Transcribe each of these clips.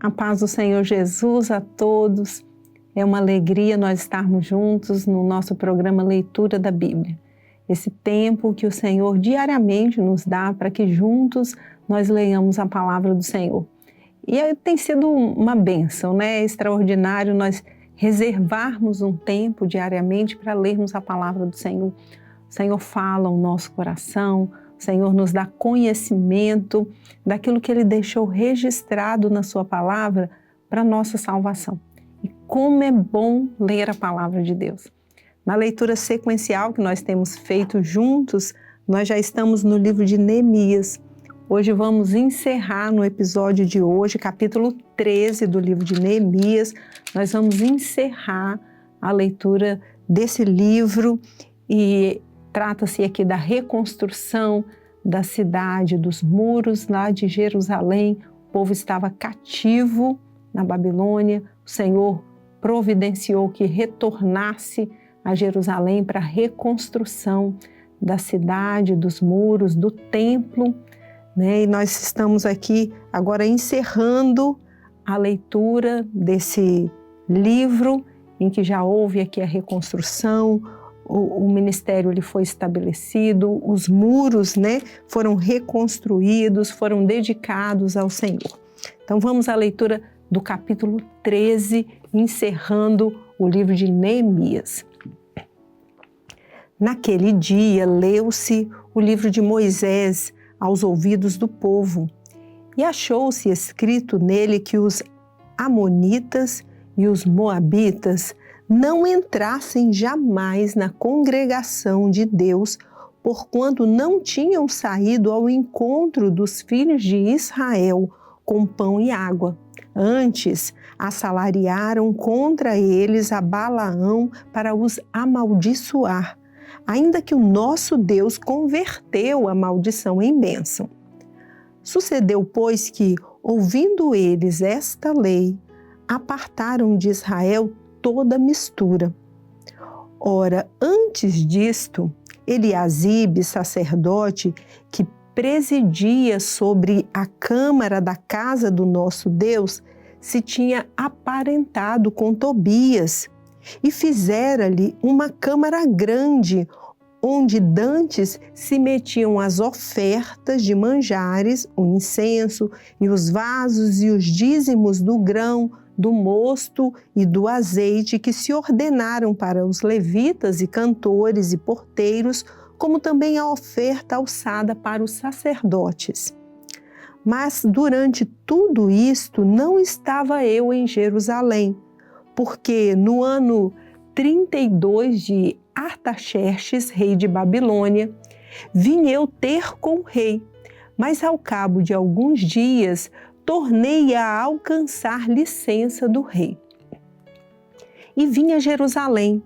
A paz do Senhor Jesus a todos. É uma alegria nós estarmos juntos no nosso programa Leitura da Bíblia. Esse tempo que o Senhor diariamente nos dá para que juntos nós leiamos a palavra do Senhor. E tem sido uma bênção, né? É extraordinário nós reservarmos um tempo diariamente para lermos a palavra do Senhor. O Senhor fala ao nosso coração, o Senhor nos dá conhecimento daquilo que Ele deixou registrado na sua palavra para a nossa salvação. E como é bom ler a palavra de Deus. Na leitura sequencial que nós temos feito juntos, nós já estamos no livro de Neemias. Hoje vamos encerrar no episódio de hoje, capítulo 13 do livro de Neemias. Nós vamos encerrar a leitura desse livro e trata-se aqui da reconstrução da cidade, dos muros lá de Jerusalém. O povo estava cativo na Babilônia. O Senhor providenciou que retornasse a Jerusalém para a reconstrução da cidade, dos muros, do templo, né? E nós estamos aqui agora encerrando a leitura desse livro em que já houve aqui a reconstrução. O ministério ele foi estabelecido, os muros, né, foram reconstruídos, foram dedicados ao Senhor. Então vamos à leitura do capítulo 13, encerrando o livro de Neemias. Naquele dia leu-se o livro de Moisés aos ouvidos do povo, e achou-se escrito nele que os amonitas e os moabitas não entrassem jamais na congregação de Deus, porquanto não tinham saído ao encontro dos filhos de Israel com pão e água. Antes, assalariaram contra eles a Balaão para os amaldiçoar, ainda que o nosso Deus converteu a maldição em bênção. Sucedeu, pois, que, ouvindo eles esta lei, apartaram de Israel toda mistura. Ora, antes disto, Eliasibe, sacerdote, que presidia sobre a câmara da casa do nosso Deus, se tinha aparentado com Tobias e fizera-lhe uma câmara grande, onde dantes se metiam as ofertas de manjares, o incenso e os vasos e os dízimos do grão, do mosto e do azeite que se ordenaram para os levitas e cantores e porteiros, como também a oferta alçada para os sacerdotes. Mas durante tudo isto não estava eu em Jerusalém, porque no ano 32 de Artaxerxes, rei de Babilônia, vim eu ter com o rei, mas ao cabo de alguns dias tornei a alcançar licença do rei. E vim a Jerusalém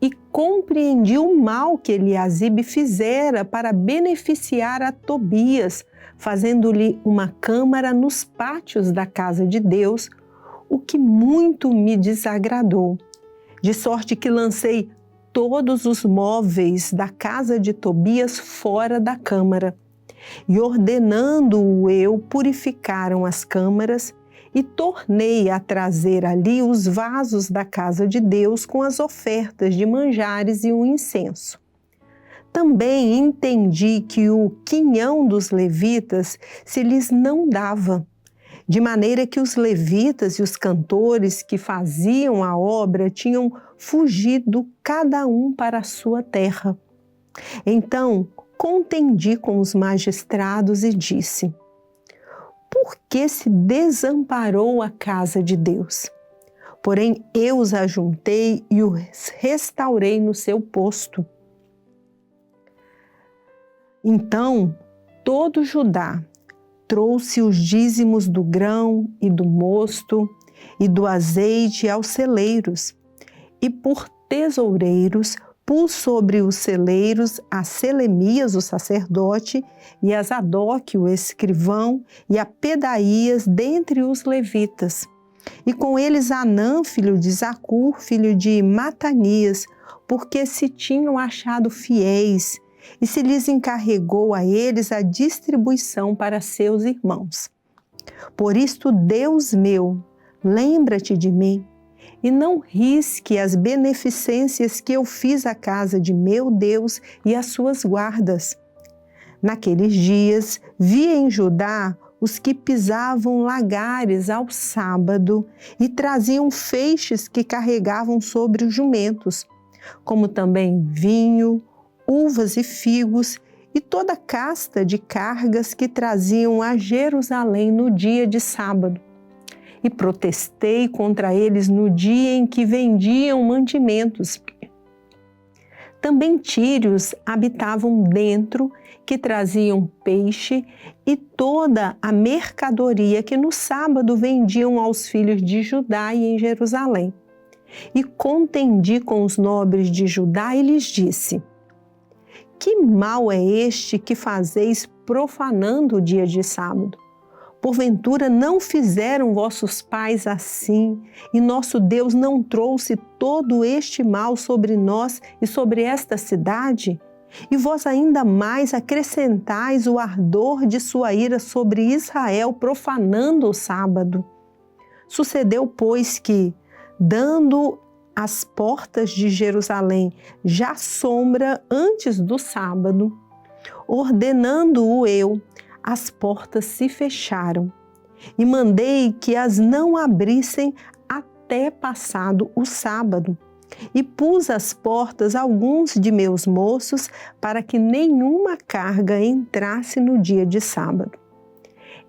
e compreendi o mal que Eliasibe fizera para beneficiar a Tobias, fazendo-lhe uma câmara nos pátios da casa de Deus, o que muito me desagradou, de sorte que lancei todos os móveis da casa de Tobias fora da câmara. E ordenando-o eu, purificaram as câmaras e tornei a trazer ali os vasos da casa de Deus com as ofertas de manjares e o incenso. Também entendi que o quinhão dos levitas se lhes não dava, de maneira que os levitas e os cantores que faziam a obra tinham fugido cada um para a sua terra. Então, contendi com os magistrados e disse: por que se desamparou a casa de Deus? Porém, eu os ajuntei e os restaurei no seu posto. Então, todo Judá trouxe os dízimos do grão e do mosto e do azeite aos celeiros, e por tesoureiros pus sobre os celeiros a Selemias, o sacerdote, e a Zadok, o escrivão, e a Pedaías, dentre os levitas. E com eles Anã, filho de Zacur, filho de Matanias, porque se tinham achado fiéis, e se lhes encarregou a eles a distribuição para seus irmãos. Por isto, Deus meu, lembra-te de mim e não risque as beneficências que eu fiz à casa de meu Deus e às suas guardas. Naqueles dias, vi em Judá os que pisavam lagares ao sábado e traziam feixes que carregavam sobre os jumentos, como também vinho, uvas e figos e toda casta de cargas que traziam a Jerusalém no dia de sábado. E protestei contra eles no dia em que vendiam mantimentos. Também tírios habitavam dentro, que traziam peixe e toda a mercadoria que no sábado vendiam aos filhos de Judá e em Jerusalém. E contendi com os nobres de Judá e lhes disse: que mal é este que fazeis profanando o dia de sábado? Porventura não fizeram vossos pais assim, e nosso Deus não trouxe todo este mal sobre nós e sobre esta cidade? E vós ainda mais acrescentais o ardor de sua ira sobre Israel, profanando o sábado. Sucedeu, pois, que, dando as portas de Jerusalém já sombra antes do sábado, ordenando-o eu, as portas se fecharam e mandei que as não abrissem até passado o sábado. E pus às portas alguns de meus moços para que nenhuma carga entrasse no dia de sábado.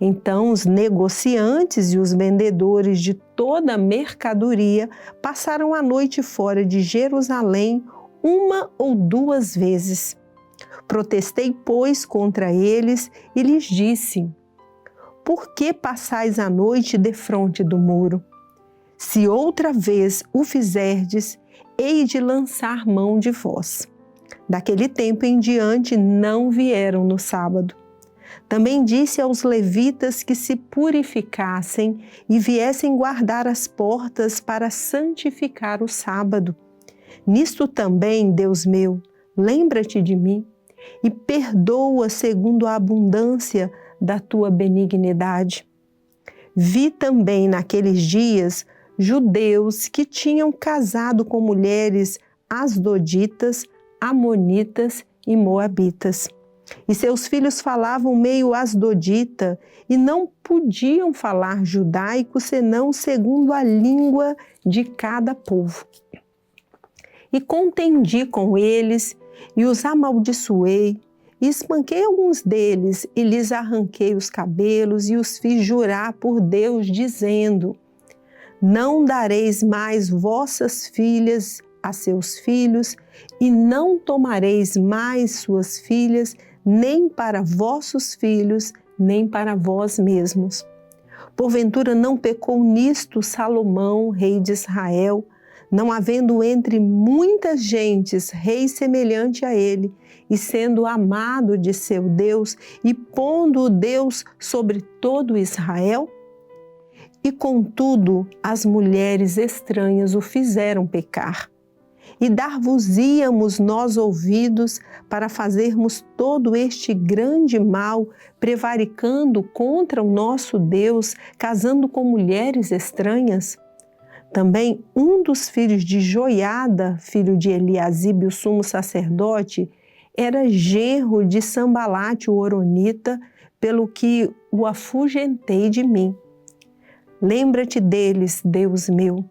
Então os negociantes e os vendedores de toda a mercadoria passaram a noite fora de Jerusalém 1 ou 2 vezes. Protestei, pois, contra eles e lhes disse: por que passais a noite defronte do muro? Se outra vez o fizerdes, hei de lançar mão de vós. Daquele tempo em diante não vieram no sábado. Também disse aos levitas que se purificassem e viessem guardar as portas para santificar o sábado. Nisto também, Deus meu, lembra-te de mim e perdoa segundo a abundância da tua benignidade. Vi também naqueles dias judeus que tinham casado com mulheres asdoditas, amonitas e moabitas. E seus filhos falavam meio asdodita e não podiam falar judaico senão segundo a língua de cada povo. E contendi com eles e os amaldiçoei e espanquei alguns deles e lhes arranquei os cabelos e os fiz jurar por Deus, dizendo: não dareis mais vossas filhas a seus filhos e não tomareis mais suas filhas nem para vossos filhos, nem para vós mesmos. Porventura não pecou nisto Salomão, rei de Israel, não havendo entre muitas gentes rei semelhante a ele, e sendo amado de seu Deus, e pondo o Deus sobre todo Israel? E contudo as mulheres estranhas o fizeram pecar. E dar-vos-íamos nós ouvidos para fazermos todo este grande mal, prevaricando contra o nosso Deus, casando com mulheres estranhas? Também um dos filhos de Joiada, filho de Eliasibe, o sumo sacerdote, era genro de Sambalate, o horonita, pelo que o afugentei de mim. Lembra-te deles, Deus meu,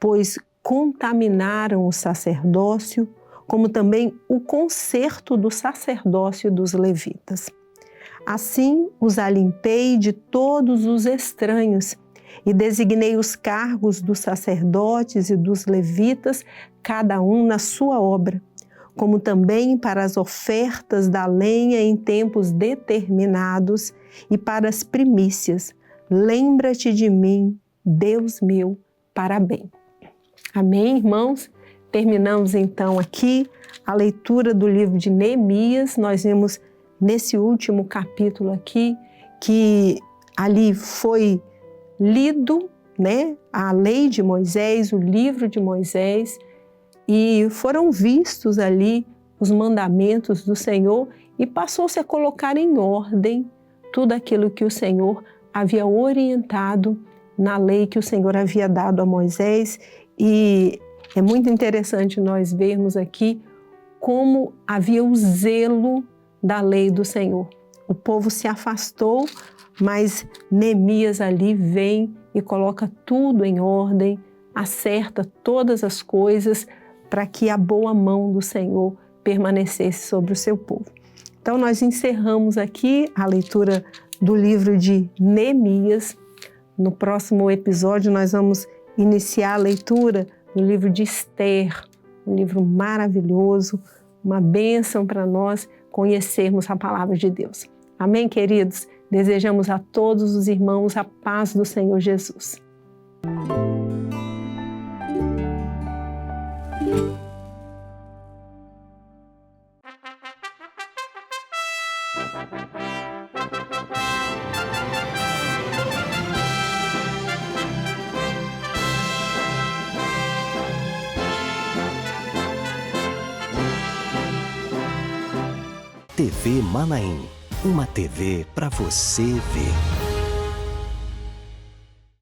pois contaminaram o sacerdócio, como também o concerto do sacerdócio dos levitas. Assim os alimpei de todos os estranhos e designei os cargos dos sacerdotes e dos levitas, cada um na sua obra, como também para as ofertas da lenha em tempos determinados e para as primícias. Lembra-te de mim, Deus meu, para bem. Amém, irmãos? Terminamos então aqui a leitura do livro de Neemias. Nós vimos nesse último capítulo aqui que ali foi lido, né, a lei de Moisés, o livro de Moisés, e foram vistos ali os mandamentos do Senhor e passou-se a colocar em ordem tudo aquilo que o Senhor havia orientado na lei que o Senhor havia dado a Moisés. E é muito interessante nós vermos aqui como havia o zelo da lei do Senhor. O povo se afastou, mas Neemias ali vem e coloca tudo em ordem, acerta todas as coisas para que a boa mão do Senhor permanecesse sobre o seu povo. Então nós encerramos aqui a leitura do livro de Neemias. No próximo episódio nós vamos iniciar a leitura do livro de Esther, um livro maravilhoso, uma bênção para nós conhecermos a palavra de Deus. Amém, queridos? Desejamos a todos os irmãos a paz do Senhor Jesus. TV Manaim, uma TV para você ver.